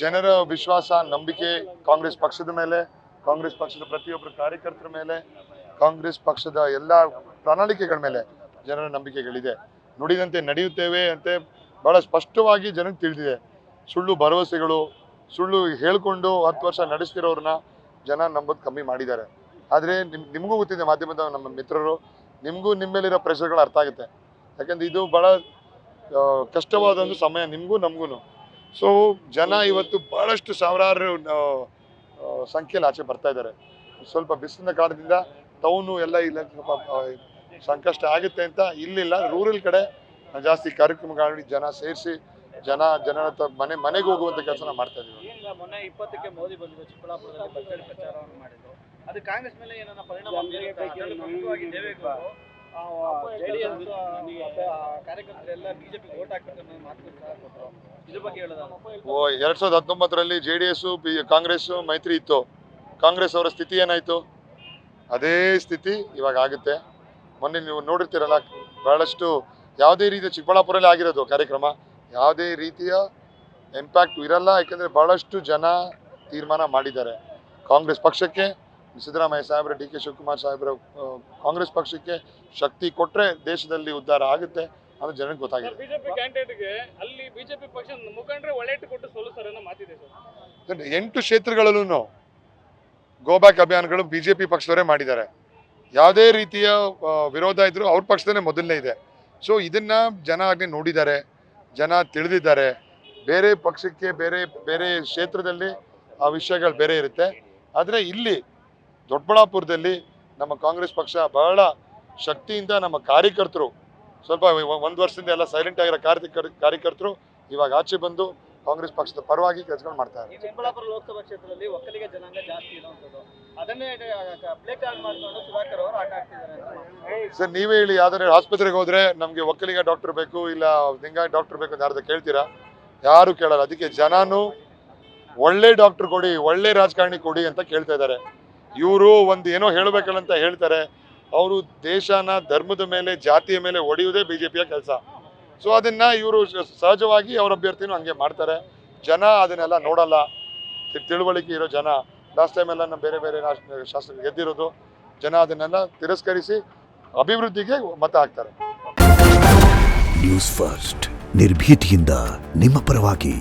ಜನರ ವಿಶ್ವಾಸ ನಂಬಿಕೆ ಕಾಂಗ್ರೆಸ್ ಪಕ್ಷದ ಮೇಲೆ, ಕಾಂಗ್ರೆಸ್ ಪಕ್ಷದ ಪ್ರತಿಯೊಬ್ಬರು ಕಾರ್ಯಕರ್ತರ ಮೇಲೆ, ಕಾಂಗ್ರೆಸ್ ಪಕ್ಷದ ಎಲ್ಲ ಪ್ರಣಾಳಿಕೆಗಳ ಮೇಲೆ ಜನರ ನಂಬಿಕೆಗಳಿದೆ. ನುಡಿದಂತೆ ನಡೆಯುತ್ತೇವೆ ಅಂತ ಬಹಳ ಸ್ಪಷ್ಟವಾಗಿ ಜನಕ್ಕೆ ತಿಳಿದಿದೆ. ಸುಳ್ಳು ಭರವಸೆಗಳು, ಸುಳ್ಳು ಹೇಳ್ಕೊಂಡು 10 ವರ್ಷ ನಡೆಸ್ತಿರೋರನ್ನ ಜನ ನಂಬೋದು ಕಮ್ಮಿ ಮಾಡಿದ್ದಾರೆ. ಆದರೆ ನಿಮಗೂ ಗೊತ್ತಿದೆ, ಮಾಧ್ಯಮದ ನಮ್ಮ ಮಿತ್ರರು, ನಿಮಗೂ ನಿಮ್ಮ ಮೇಲಿರೋ ಪ್ರೆಷರ್ಗಳು ಅರ್ಥ ಆಗುತ್ತೆ. ಯಾಕಂದ್ರೆ ಇದು ಭಾಳ ಕಷ್ಟವಾದ ಒಂದು ಸಮಯ ನಿಮಗೂ ನಮಗೂ. ಸೊ ಜನ ಇವತ್ತು ಭಾಳಷ್ಟು ಸಾವಿರಾರು ಸಂಖ್ಯೆಯಲ್ಲಿ ಆಚೆ ಬರ್ತಾ ಇದ್ದಾರೆ. ಸ್ವಲ್ಪ ಬಿಸಿಲಿನ ಕಾರಣದಿಂದ ಟೌನು ಎಲ್ಲ ಇಲ್ಲ ಸಂಕಷ್ಟ ಆಗುತ್ತೆ ಅಂತ ಇಲ್ಲಿಲ್ಲ. ರೂರಲ್ ಕಡೆ ಜಾಸ್ತಿ ಕಾರ್ಯಕ್ರಮಗಳು ಜನ ಸೇರಿಸಿ ಜನರ ಮನೆಗೆ ಹೋಗುವಂಥ ಕೆಲಸನ ಮಾಡ್ತಾ ಇದ್ದೀವಿ. ಮೊನ್ನೆ 20ಕ್ಕೆ ಮೋದಿ ಬಂದಿದ್ದು ಚಿಕ್ಕಬಳ್ಳಾಪುರದಲ್ಲಿ ಭರ್ಜರಿ ಪ್ರಚಾರವನ್ನು ಮಾಡಿದ್ರು. ಅದು ಕಾಂಗ್ರೆಸ್ ಮೇಲೆ ಏನನ್ನ ಪರಿಣಾಮ ಬೀರುತ್ತಾ? ದೇವೇಗೌಡರು ಜೆಡಿಎಸ್ ಕಾರ್ಯಕರ್ತರೆಲ್ಲ ಬಿಜೆಪಿಗೆ ವೋಟ್ ಹಾಕ್ಬೇಕು ಅನ್ನೋ ಮಾತು ಸಹ ಕೊಟ್ಟರು. ಇದ್ರ ಬಗ್ಗೆ ಹೇಳೋದು 2019ರಲ್ಲಿ JDS ಕಾಂಗ್ರೆಸ್ ಮೈತ್ರಿ ಇತ್ತು. ಕಾಂಗ್ರೆಸ್ ಅವರ ಸ್ಥಿತಿ ಏನಾಯಿತು? ಅದೇ ಸ್ಥಿತಿ ಇವಾಗ ಆಗುತ್ತೆ. ಮೊನ್ನೆ ನೀವು ನೋಡಿರ್ತೀರಲ್ಲ, ಬಹಳಷ್ಟು ಯಾವುದೇ ರೀತಿಯ ಚಿಕ್ಕಬಳ್ಳಾಪುರಲ್ಲಿ ಆಗಿರೋದು ಕಾರ್ಯಕ್ರಮ ಯಾವುದೇ ರೀತಿಯ ಇಂಪ್ಯಾಕ್ಟ್ ಇರಲ್ಲ. ಯಾಕೆಂದರೆ ಭಾಳಷ್ಟು ಜನ ತೀರ್ಮಾನ ಮಾಡಿದ್ದಾರೆ. ಕಾಂಗ್ರೆಸ್ ಪಕ್ಷಕ್ಕೆ ಸಿದ್ದರಾಮಯ್ಯ ಸಾಹೇಬ್ರ, DK ಶಿವಕುಮಾರ್ ಸಾಹೇಬ್ರ ಕಾಂಗ್ರೆಸ್ ಪಕ್ಷಕ್ಕೆ ಶಕ್ತಿ ಕೊಟ್ಟರೆ ದೇಶದಲ್ಲಿ ಉದ್ಧಾರ ಆಗುತ್ತೆ ಅನ್ನೋ ಜನಕ್ಕೆ ಗೊತ್ತಾಗಿದೆ. ಬಿಜೆಪಿ ಕ್ಯಾಂಡಿಡೇಟ್ಗೆ ಅಲ್ಲಿ ಬಿಜೆಪಿ ಪಕ್ಷದ ಮುಖಂಡರೇ ಒಳ್ಳೆಟ್ಟು ಕೊಟ್ಟು ಸೋಲಿಸ್ತಾರೆ ಅನ್ನೋ ಮಾತಿದೆ ಸರ್. 8 ಕ್ಷೇತ್ರಗಳಲ್ಲೂ ಗೋಬ್ಯಾಕ್ ಅಭಿಯಾನಗಳು ಬಿಜೆಪಿ ಪಕ್ಷದವರೇ ಮಾಡಿದ್ದಾರೆ. ಯಾವುದೇ ರೀತಿಯ ವಿರೋಧ ಇದ್ರೂ ಅವ್ರ ಪಕ್ಷದಲ್ಲೇ ಮೊದಲನೇ ಇದೆ. ಸೊ ಇದನ್ನ ಜನ ಆಗಲೇ ನೋಡಿದ್ದಾರೆ, ಜನ ತಿಳಿದಿದ್ದಾರೆ. ಬೇರೆ ಪಕ್ಷಕ್ಕೆ ಬೇರೆ ಬೇರೆ ಕ್ಷೇತ್ರದಲ್ಲಿ ಆ ವಿಷಯಗಳು ಬೇರೆ ಇರುತ್ತೆ. ಆದರೆ ಇಲ್ಲಿ ದೊಡ್ಡಬಳ್ಳಾಪುರದಲ್ಲಿ ನಮ್ಮ ಕಾಂಗ್ರೆಸ್ ಪಕ್ಷ ಬಹಳ ಶಕ್ತಿಯಿಂದ ನಮ್ಮ ಕಾರ್ಯಕರ್ತರು, ಸ್ವಲ್ಪ 1 ವರ್ಷದಿಂದ ಎಲ್ಲ ಸೈಲೆಂಟ್ ಆಗಿರೋ ಕಾರ್ಯಕರ್ತರು ಇವಾಗ ಆಚೆ ಬಂದು ಕಾಂಗ್ರೆಸ್ ಪಕ್ಷದ ಪರವಾಗಿ ಕೆಲಸಗಳು ಮಾಡ್ತಾರೆ. ಚಿಕ್ಕಬಳ್ಳಾಪುರ ಲೋಕಸಭಾ ಕ್ಷೇತ್ರದಲ್ಲಿ ಒಕ್ಕಲಿಗ ಜನಾಂಗ ಜಾಸ್ತಿ ಇರುವಂಥದ್ದು, ಅದನ್ನೇ ಪ್ಲೇ ಕಾರ್ಡ್ ಮಾಡಿಕೊಂಡು ಸುಧಾಕರ್ ಅವರು ಆಟ ಆಡ್ತಿದ್ದಾರೆ. ಸರ್ ನೀವೇ ಹೇಳಿ, ಯಾವ್ದಾದ್ರು ಆಸ್ಪತ್ರೆಗೆ ಹೋದ್ರೆ ನಮಗೆ ಒಕ್ಕಲಿಗ ಡಾಕ್ಟರ್ ಬೇಕು ಇಲ್ಲ ಲಿಂಗಾಯತ್ ಡಾಕ್ಟರ್ ಬೇಕು ಅಂತ ಯಾರ್ದು ಕೇಳ್ತೀರಾ? ಯಾರು ಕೇಳಲ್ಲ. ಅದಕ್ಕೆ ಜನನು ಒಳ್ಳೆ ಡಾಕ್ಟರ್ ಕೊಡಿ, ಒಳ್ಳೆ ರಾಜಕಾರಣಿ ಕೊಡಿ ಅಂತ ಕೇಳ್ತಾ ಇದ್ದಾರೆ. ಇವರು ಒಂದು ಏನೋ ಹೇಳಬೇಕಲ್ಲ ಅಂತ ಹೇಳ್ತಾರೆ. ಅವರು ದೇಶನ ಧರ್ಮದ ಮೇಲೆ, ಜಾತಿಯ ಮೇಲೆ ಹೊಡೆಯುವುದೇ ಬಿಜೆಪಿಯ ಕೆಲಸ. ಸೊ ಅದನ್ನ ಇವರು ಸಹಜವಾಗಿ ಅವ್ರ ಅಭ್ಯರ್ಥಿನೂ ಹಂಗೆ ಮಾಡ್ತಾರೆ. ಜನ ಅದನ್ನೆಲ್ಲ ನೋಡಲ್ಲ. ತಿಳುವಳಿಕೆ ಇರೋ ಜನ, ಲಾಸ್ಟ್ ಟೈಮ್ ಎಲ್ಲ ಬೇರೆ ಬೇರೆ ಶಾಸಕರು ಗೆದ್ದಿರೋದು, ಜನ ಅದನ್ನೆಲ್ಲ ತಿರಸ್ಕರಿಸಿ ಅಭಿವೃದ್ಧಿಗೆ ಮತ ಹಾಕ್ತಾರೆ. ನ್ಯೂಸ್ ಫಸ್ಟ್, ನಿರ್ಭೀತಿಯಿಂದ ನಿಮ್ಮ ಪರವಾಗಿ.